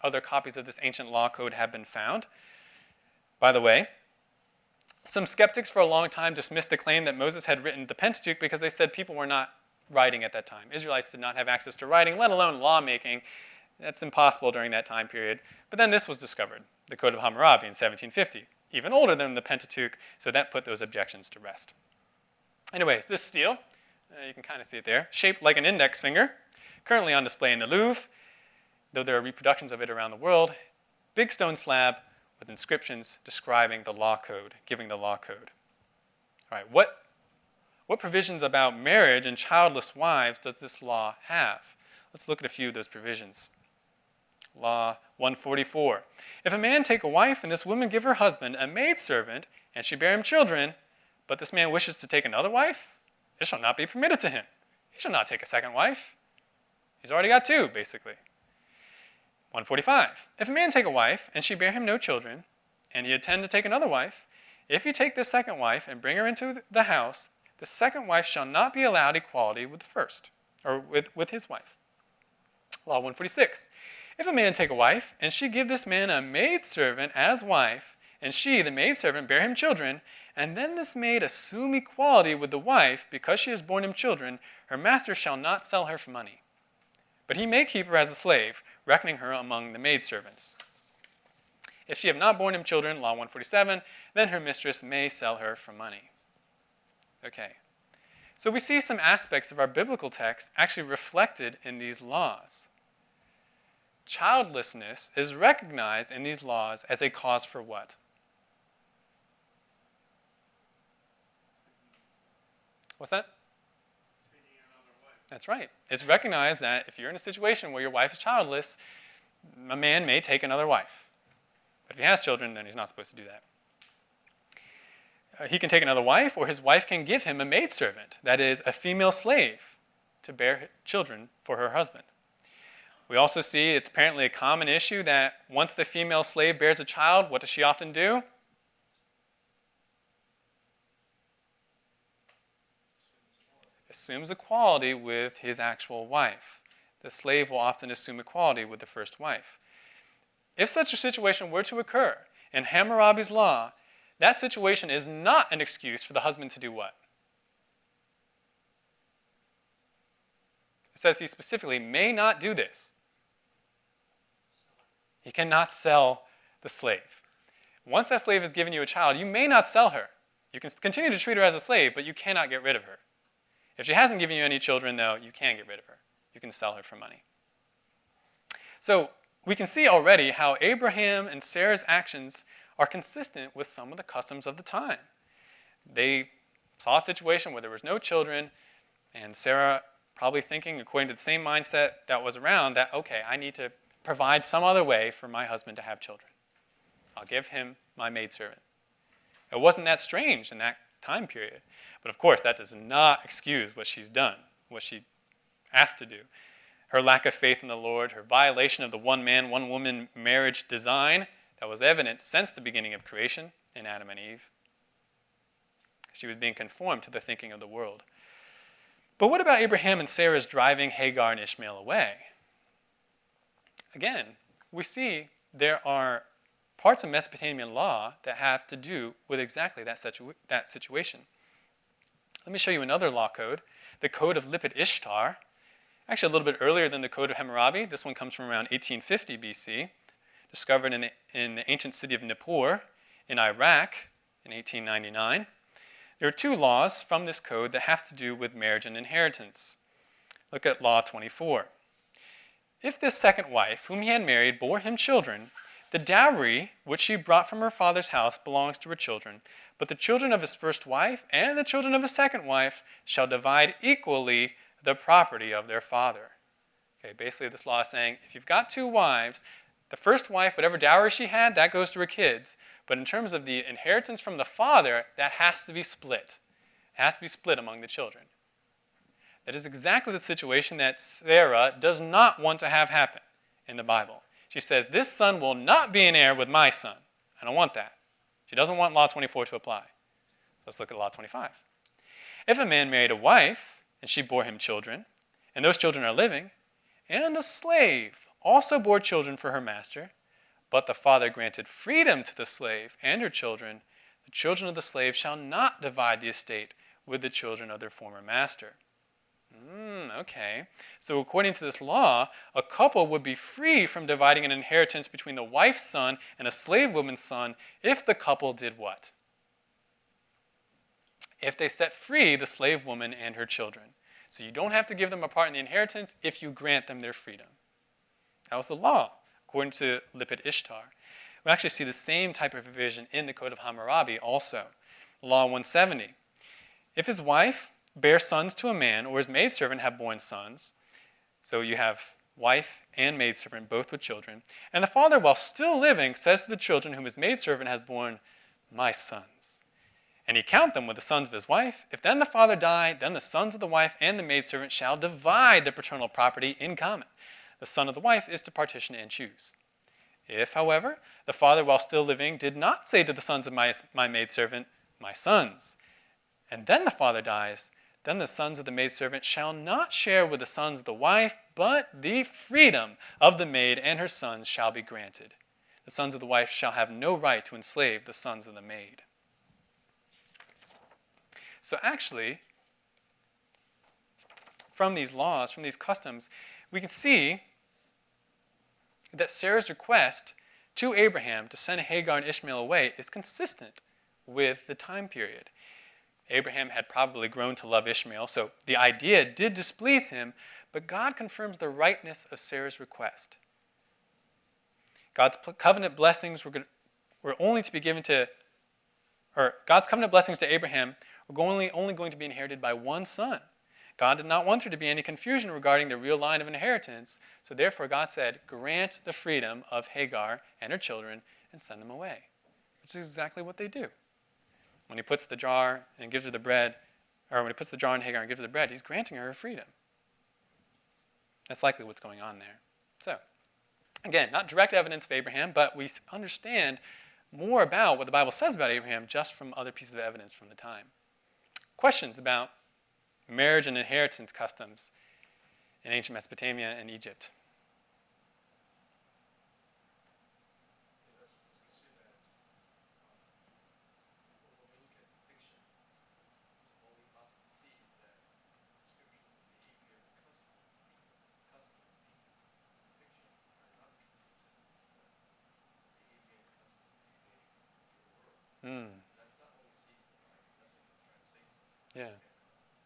Other copies of this ancient law code have been found. By the way, some skeptics for a long time dismissed the claim that Moses had written the Pentateuch because they said people were not writing at that time. Israelites did not have access to writing, let alone lawmaking. That's impossible during that time period. But then this was discovered, the Code of Hammurabi in 1750. Even older than the Pentateuch, so that put those objections to rest. Anyways, this stele, you can kind of see it there, shaped like an index finger, currently on display in the Louvre, though there are reproductions of it around the world. Big stone slab with inscriptions describing the law code, giving the law code. All right, what provisions about marriage and childless wives does this law have? Let's look at a few of those provisions. Law 144. If a man take a wife and this woman give her husband a maidservant and she bear him children, but this man wishes to take another wife, it shall not be permitted to him. He shall not take a second wife. He's already got two, basically. 145. If a man take a wife, and she bear him no children, and he intend to take another wife, if he take this second wife and bring her into the house, the second wife shall not be allowed equality with the first, or with his wife. Law 146. If a man take a wife, and she give this man a maidservant as wife, and she, the maidservant, bear him children, and then this maid assume equality with the wife because she has borne him children, her master shall not sell her for money. But he may keep her as a slave, reckoning her among the maidservants. If she have not borne him children, Law 147, then her mistress may sell her for money. Okay. So we see some aspects of our biblical text actually reflected in these laws. Childlessness is recognized in these laws as a cause for what? What's that? That's right. It's recognized that if you're in a situation where your wife is childless, a man may take another wife. But if he has children, then he's not supposed to do that. He can take another wife, or his wife can give him a maidservant, that is, a female slave, to bear children for her husband. We also see it's apparently a common issue that once the female slave bears a child, what does she often do? Assumes equality with his actual wife. The slave will often assume equality with the first wife. If such a situation were to occur in Hammurabi's law, that situation is not an excuse for the husband to do what? It says he specifically may not do this. He cannot sell the slave. Once that slave has given you a child, you may not sell her. You can continue to treat her as a slave, but you cannot get rid of her. If she hasn't given you any children, though, you can get rid of her. You can sell her for money. So we can see already how Abraham and Sarah's actions are consistent with some of the customs of the time. They saw a situation where there was no children, and Sarah probably thinking, according to the same mindset that was around, that, okay, I need to provide some other way for my husband to have children. I'll give him my maidservant. It wasn't that strange in that time period. But of course, that does not excuse what she's done, what she asked to do. Her lack of faith in the Lord, her violation of the one man, one woman marriage design that was evident since the beginning of creation in Adam and Eve. She was being conformed to the thinking of the world. But what about Abraham and Sarah's driving Hagar and Ishmael away? Again, we see there are parts of Mesopotamian law that have to do with exactly that situation. Let me show you another law code, the Code of Lipit Ishtar. Actually, a little bit earlier than the Code of Hammurabi. This one comes from around 1850 BC, discovered in the ancient city of Nippur in Iraq in 1899. There are two laws from this code that have to do with marriage and inheritance. Look at Law 24. If this second wife, whom he had married, bore him children, the dowry which she brought from her father's house belongs to her children, but the children of his first wife and the children of his second wife shall divide equally the property of their father. Okay, basically this law is saying if you've got two wives, the first wife, whatever dowry she had, that goes to her kids. But in terms of the inheritance from the father, that has to be split. It has to be split among the children. That is exactly the situation that Sarah does not want to have happen in the Bible. She says, this son will not be an heir with my son. I don't want that. She doesn't want Law 24 to apply. Let's look at Law 25. If a man married a wife, and she bore him children, and those children are living, and a slave also bore children for her master, but the father granted freedom to the slave and her children, the children of the slave shall not divide the estate with the children of their former master. Okay. So according to this law, a couple would be free from dividing an inheritance between the wife's son and a slave woman's son if the couple did what? If they set free the slave woman and her children. So you don't have to give them a part in the inheritance if you grant them their freedom. That was the law, according to Lipit Ishtar. We actually see the same type of provision in the Code of Hammurabi also. Law 170. If his wife bear sons to a man, or his maidservant have borne sons, so you have wife and maidservant, both with children, and the father, while still living, says to the children whom his maidservant has borne, my sons. And he count them with the sons of his wife. If then the father die, then the sons of the wife and the maidservant shall divide the paternal property in common. the son of the wife is to partition and choose. If, however, the father while still living did not say to the sons of my maidservant, my sons, and then the father dies, then the sons of the maidservant shall not share with the sons of the wife, but the freedom of the maid and her sons shall be granted. The sons of the wife shall have no right to enslave the sons of the maid. So actually, from these laws, from these customs, we can see that Sarah's request to Abraham to send Hagar and Ishmael away is consistent with the time period. Abraham had probably grown to love Ishmael, so the idea did displease him, but God confirms the rightness of Sarah's request. God's covenant blessings were only to be given to, or God's covenant blessings to Abraham were only going to be inherited by one son. God did not want there to be any confusion regarding the real line of inheritance, so therefore God said, grant the freedom of Hagar and her children and send them away, which is exactly what they do. When he puts the jar and gives her the bread, or when he puts the jar in Hagar and gives her the bread, he's granting her freedom. That's likely what's going on there. So, again, not direct evidence of Abraham, but we understand more about what the Bible says about Abraham just from other pieces of evidence from the time. Questions about marriage and inheritance customs in ancient Mesopotamia and Egypt?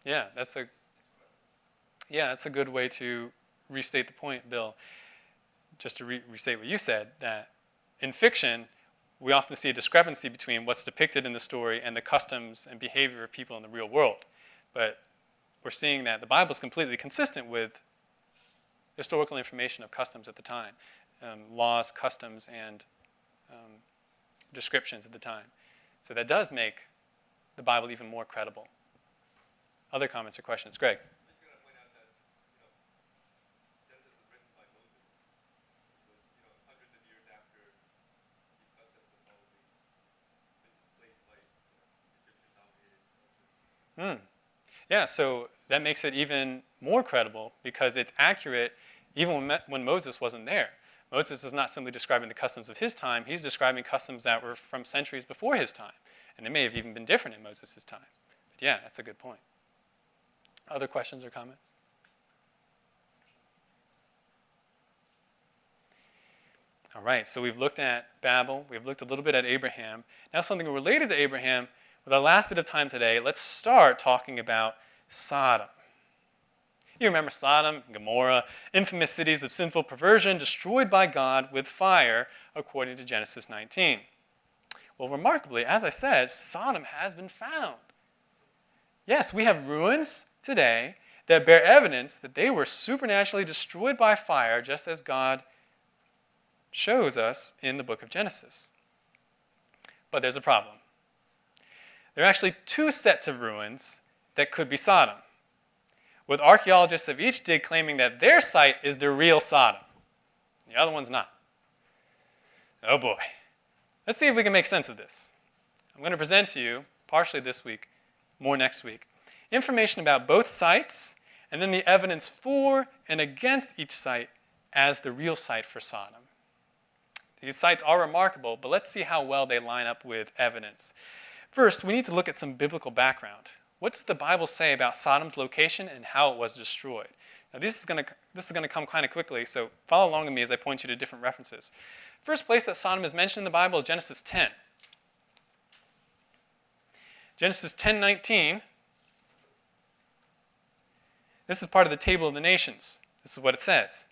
Yeah, that's a good way to restate the point, Bill. Just to restate what you said, that in fiction, we often see a discrepancy between what's depicted in the story and the customs and behavior of people in the real world. But we're seeing that the Bible is completely consistent with historical information of customs at the time, laws, customs, and descriptions at the time. So that does make the Bible even more credible. Other comments or questions? Greg? I'm just going to point out that, Genesis was written by Moses. It was, hundreds of years after these customs had probably been displaced by, Egyptian-dominated culture. Yeah, so that makes it even more credible because it's accurate even when Moses wasn't there. Moses is not simply describing the customs of his time, he's describing customs that were from centuries before his time. And they may have even been different in Moses' time. But yeah, that's a good point. Other questions or comments? All right, so we've looked at Babel. We've looked a little bit at Abraham. Now something related to Abraham. With our last bit of time today, let's start talking about Sodom. You remember Sodom, Gomorrah, infamous cities of sinful perversion destroyed by God with fire, according to Genesis 19. Well, remarkably, as I said, Sodom has been found. Yes, we have ruins today that bear evidence that they were supernaturally destroyed by fire, just as God shows us in the book of Genesis. But there's a problem. There are actually two sets of ruins that could be Sodom, with archaeologists of each dig claiming that their site is the real Sodom. The other one's not. Oh boy. Let's see if we can make sense of this. I'm going to present to you, partially this week, more next week, information about both sites, and then the evidence for and against each site as the real site for Sodom. These sites are remarkable, but let's see how well they line up with evidence. First, we need to look at some biblical background. What does the Bible say about Sodom's location and how it was destroyed? Now, this is going to come kind of quickly, so follow along with me as I point you to different references. First place that Sodom is mentioned in the Bible is Genesis 10. Genesis 10:19. This is part of the Table of the Nations. This is what it says.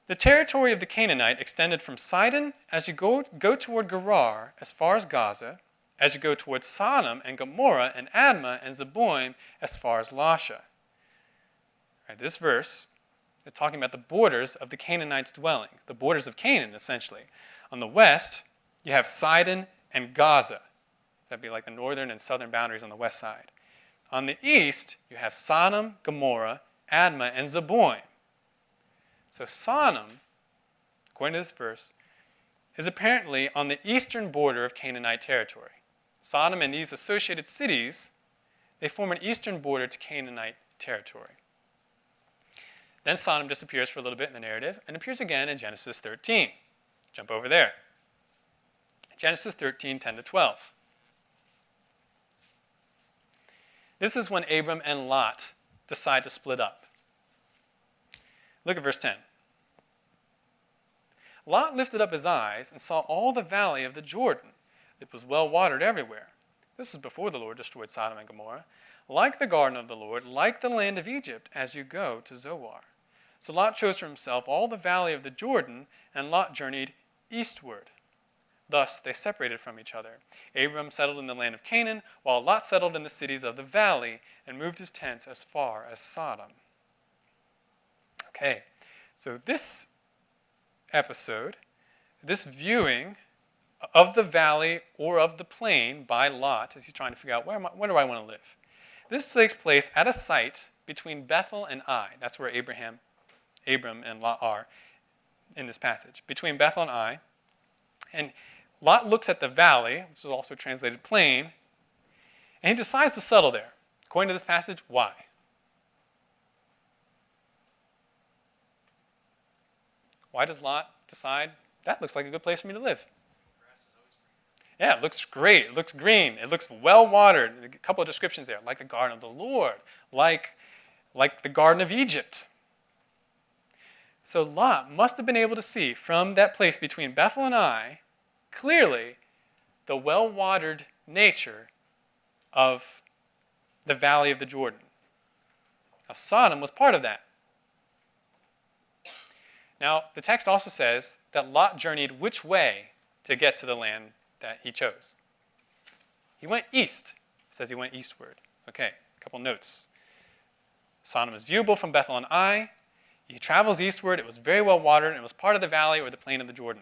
The territory of the Canaanite extended from Sidon as you go toward Gerar as far as Gaza, as you go toward Sodom and Gomorrah and Admah and Zeboim as far as Lasha. Right, this verse is talking about the borders of the Canaanites' dwelling, the borders of Canaan, essentially. On the west, you have Sidon and Gaza. That'd be like the northern and southern boundaries on the west side. On the east, you have Sodom, Gomorrah, Admah, and Zeboim. So Sodom, according to this verse, is apparently on the eastern border of Canaanite territory. Sodom and these associated cities, they form an eastern border to Canaanite territory. Then Sodom disappears for a little bit in the narrative and appears again in Genesis 13. Jump over there. Genesis 13, 10 to 12. This is when Abram and Lot decide to split up. Look at verse 10. Lot lifted up his eyes and saw all the valley of the Jordan. It was well watered everywhere. This is before the Lord destroyed Sodom and Gomorrah. Like the garden of the Lord, like the land of Egypt, as you go to Zoar. So Lot chose for himself all the valley of the Jordan, and Lot journeyed eastward. Thus they separated from each other. Abram settled in the land of Canaan, while Lot settled in the cities of the valley and moved his tents as far as Sodom. Okay, so this episode, this viewing of the valley or of the plain by Lot, as he's trying to figure out where do I want to live. This takes place at a site between Bethel and Ai. That's where Abram and Lot are in this passage. Between Bethel and Ai. And Lot looks at the valley, which is also translated plain, and he decides to settle there. According to this passage, why? Why does Lot decide, that looks like a good place for me to live? Grass is always green. Yeah, it looks great. It looks green. It looks well watered. A couple of descriptions there, like the garden of the Lord, like the garden of Egypt. So Lot must have been able to see from that place between Bethel and Ai clearly the well-watered nature of the valley of the Jordan. Now, Sodom was part of that. Now, the text also says that Lot journeyed which way to get to the land that he chose? He went east. It says he went eastward. Okay, a couple notes. Sodom is viewable from Bethel and Ai. He travels eastward. It was very well watered, and it was part of the valley or the plain of the Jordan.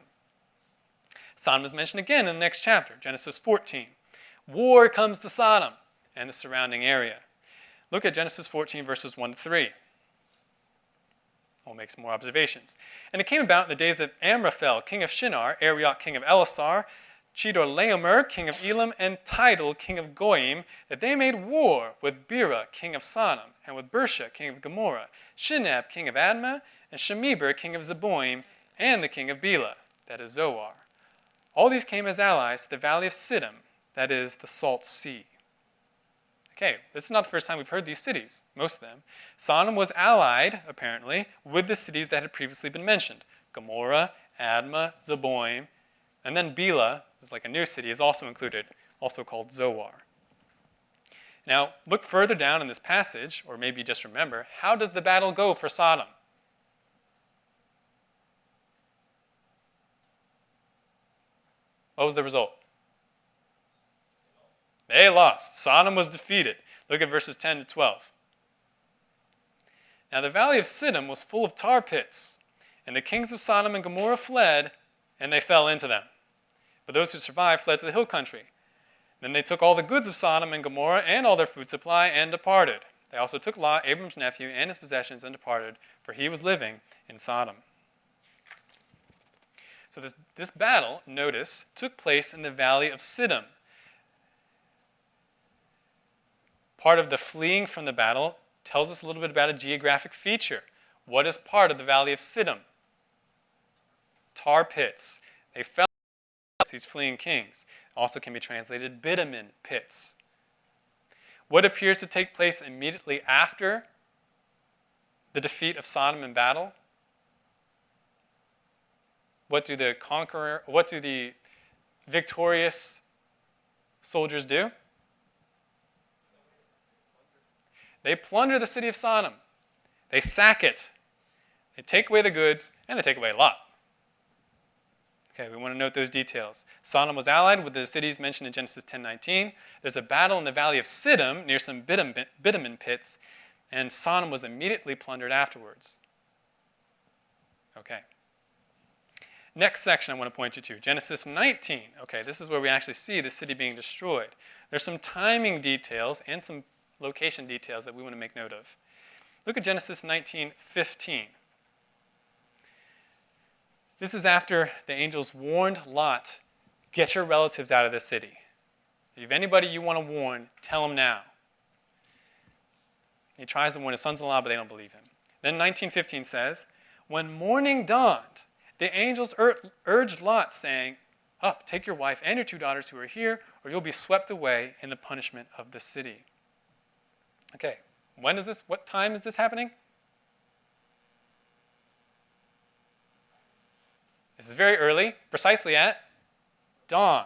Sodom is mentioned again in the next chapter, Genesis 14. War comes to Sodom and the surrounding area. Look at Genesis 14, verses 1 to 3. We'll make some more observations. And it came about in the days of Amraphel, king of Shinar, Arioch, king of Elasar, Chedorlaomer, king of Elam, and Tidal, king of Goyim, that they made war with Bera, king of Sodom, and with Bersha, king of Gomorrah, Shinab, king of Admah, and Shemeber, king of Zeboim, and the king of Bela, that is Zoar. All these came as allies to the valley of Siddim, that is the Salt Sea. Okay, this is not the first time we've heard these cities, most of them. Sodom was allied, apparently, with the cities that had previously been mentioned. Gomorrah, Admah, Zeboim, and then Bela, is like a new city, is also included, also called Zoar. Now, look further down in this passage, or maybe just remember, how does the battle go for Sodom? What was the result? They lost. Sodom was defeated. Look at verses 10 to 12. Now the valley of Siddim was full of tar pits, and the kings of Sodom and Gomorrah fled, and they fell into them. But those who survived fled to the hill country. Then they took all the goods of Sodom and Gomorrah and all their food supply and departed. They also took Lot, Abram's nephew, and his possessions and departed, for he was living in Sodom. So this battle, notice, took place in the valley of Siddim. Part of the fleeing from the battle tells us a little bit about a geographic feature. What is part of the valley of Siddim? Tar pits. They fell into these fleeing kings. Also can be translated bitumen pits. What appears to take place immediately after the defeat of Sodom in battle? What do the victorious soldiers do? They plunder the city of Sodom. They sack it. They take away the goods, and they take away Lot. Okay, we want to note those details. Sodom was allied with the cities mentioned in Genesis 10:19. There's a battle in the valley of Siddim near some bitumen pits, and Sodom was immediately plundered afterwards. Okay. Next section I want to point you to, Genesis 19. Okay, this is where we actually see the city being destroyed. There's some timing details and some location details that we want to make note of. Look at Genesis 19:15. This is after the angels warned Lot, get your relatives out of the city. If you have anybody you want to warn, tell them now. He tries to warn his sons-in-law, but they don't believe him. Then 19:15 says, when morning dawned, the angels urged Lot, saying, up, take your wife and your 2 daughters who are here, or you'll be swept away in the punishment of the city. Okay, what time is this happening? This is very early, precisely at dawn.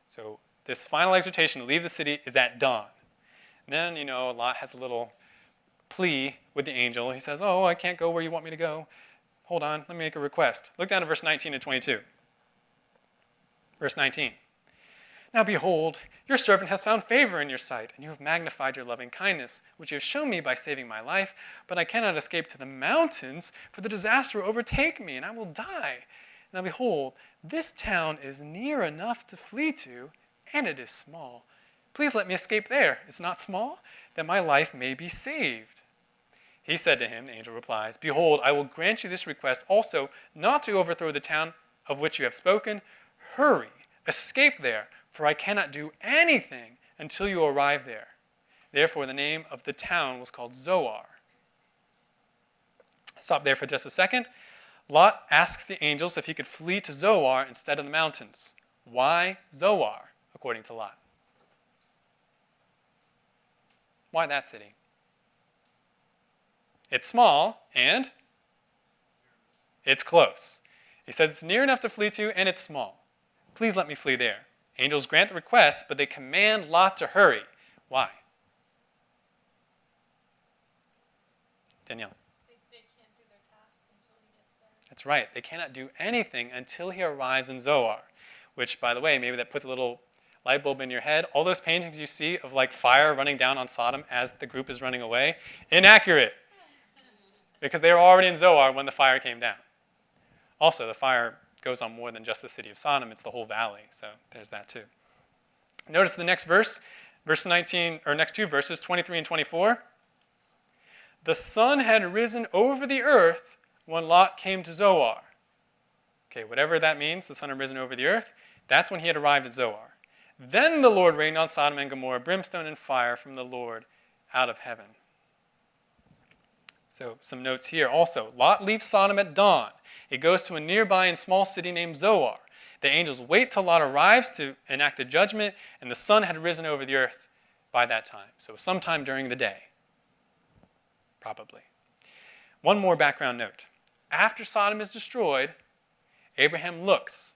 So this final exhortation to leave the city is at dawn. And then, Lot has a little plea with the angel. He says, I can't go where you want me to go. Hold on, let me make a request. Look down at verse 19 and 22. Verse 19. Now behold, your servant has found favor in your sight, and you have magnified your loving kindness, which you have shown me by saving my life. But I cannot escape to the mountains, for the disaster will overtake me, and I will die. Now behold, this town is near enough to flee to, and it is small. Please let me escape there. It's not small, that my life may be saved. He said to him, the angel replies, behold, I will grant you this request also, not to overthrow the town of which you have spoken. Hurry, escape there, for I cannot do anything until you arrive there. Therefore, the name of the town was called Zoar. Stop there for just a second. Lot asks the angels if he could flee to Zoar instead of the mountains. Why Zoar, according to Lot? Why that city? It's small and it's close. He said it's near enough to flee to and it's small. Please let me flee there. Angels grant the request, but they command Lot to hurry. Why? Danielle. They can't do their task until he gets there. That's right. They cannot do anything until he arrives in Zoar, which, by the way, maybe that puts a little light bulb in your head. All those paintings you see of fire running down on Sodom as the group is running away, inaccurate, because they were already in Zoar when the fire came down. Also, the fire goes on more than just the city of Sodom. It's the whole valley, so there's that too. Notice the next verse, verse 19, or next 2 verses, 23 and 24. The sun had risen over the earth when Lot came to Zoar. Okay, whatever that means, the sun had risen over the earth, that's when he had arrived at Zoar. Then the Lord rained on Sodom and Gomorrah brimstone and fire from the Lord out of heaven. So some notes here also. Lot leaves Sodom at dawn. It goes to a nearby and small city named Zoar. The angels wait till Lot arrives to enact the judgment, and the sun had risen over the earth by that time. So sometime during the day, probably. One more background note. After Sodom is destroyed, Abraham looks,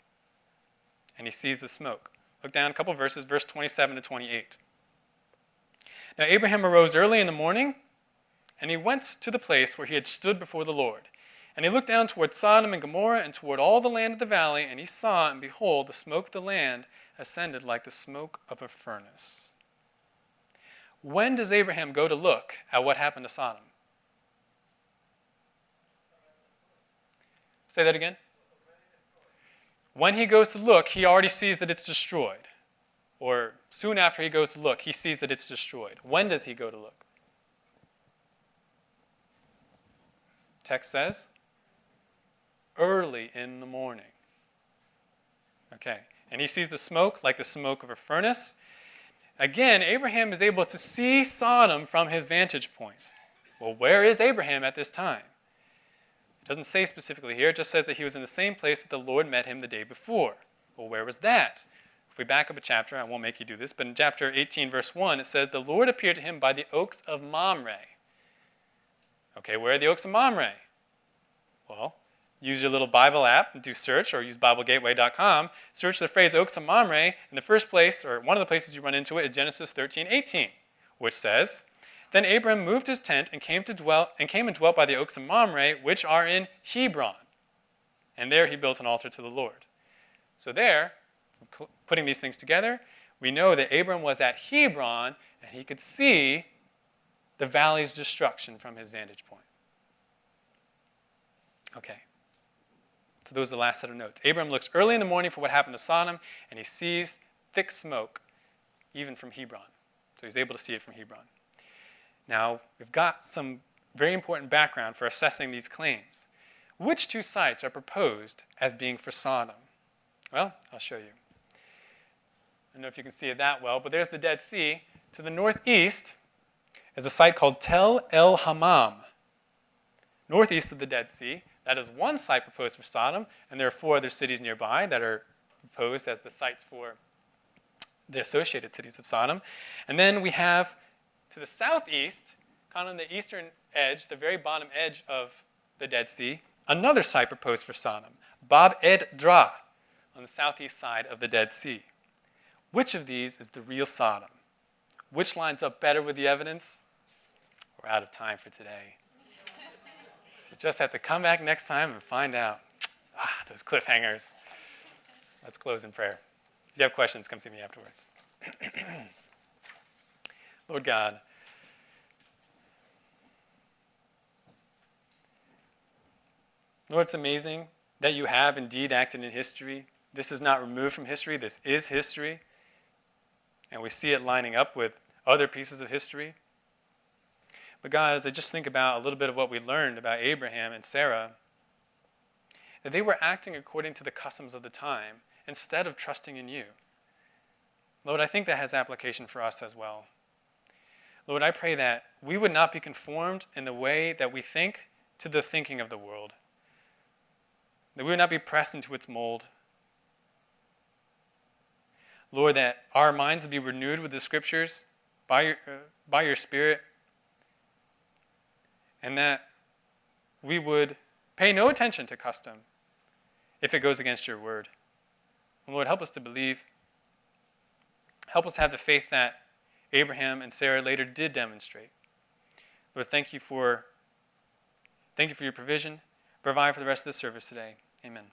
and he sees the smoke. Look down a couple verses, verse 27 to 28. Now Abraham arose early in the morning, and he went to the place where he had stood before the Lord. And he looked down toward Sodom and Gomorrah and toward all the land of the valley, and he saw, and behold, the smoke of the land ascended like the smoke of a furnace. When does Abraham go to look at what happened to Sodom? Say that again. When he goes to look, he already sees that it's destroyed. Or soon after he goes to look, he sees that it's destroyed. When does he go to look? Text says, early in the morning. Okay, and he sees the smoke like the smoke of a furnace. Again, Abraham is able to see Sodom from his vantage point. Well, where is Abraham at this time? It doesn't say specifically here. It just says that he was in the same place that the Lord met him the day before. Well, where was that? If we back up a chapter, I won't make you do this, but in chapter 18, verse 1, it says, the Lord appeared to him by the oaks of Mamre. Okay, where are the oaks of Mamre? Well, use your little Bible app and do search, or use BibleGateway.com. Search the phrase oaks of Mamre, and the first place, or one of the places you run into it, is Genesis 13:18, which says, then Abram moved his tent and came and dwelt by the oaks of Mamre, which are in Hebron. And there he built an altar to the Lord. So there, putting these things together, we know that Abram was at Hebron, and he could see the valley's destruction from his vantage point. Okay. So those are the last set of notes. Abram looks early in the morning for what happened to Sodom, and he sees thick smoke, even from Hebron. So he's able to see it from Hebron. Now, we've got some very important background for assessing these claims. which two sites are proposed as being for Sodom? Well, I'll show you. I don't know if you can see it that well, but there's the Dead Sea. To the northeast is a site called Tel El Hammam, northeast of the Dead Sea. That is one site proposed for Sodom, and there are 4 other cities nearby that are proposed as the sites for the associated cities of Sodom. And then we have to the southeast, kind of on the eastern edge, the very bottom edge of the Dead Sea, another site proposed for Sodom, Bab ed Dra, on the southeast side of the Dead Sea. Which of these is the real Sodom? Which lines up better with the evidence? We're out of time for today. So you just have to come back next time and find out. Those cliffhangers. Let's close in prayer. If you have questions, come see me afterwards. Lord God, Lord, it's amazing that you have indeed acted in history. This is not removed from history. This is history. And we see it lining up with other pieces of history. But God, as I just think about a little bit of what we learned about Abraham and Sarah, that they were acting according to the customs of the time instead of trusting in you. Lord, I think that has application for us as well. Lord, I pray that we would not be conformed in the way that we think to the thinking of the world, that we would not be pressed into its mold. Lord, that our minds would be renewed with the Scriptures by your Spirit, and that we would pay no attention to custom if it goes against your word. And Lord, help us to believe. Help us have the faith that Abraham and Sarah later did demonstrate. Lord, thank you for your provision. Provide for the rest of the service today. Amen.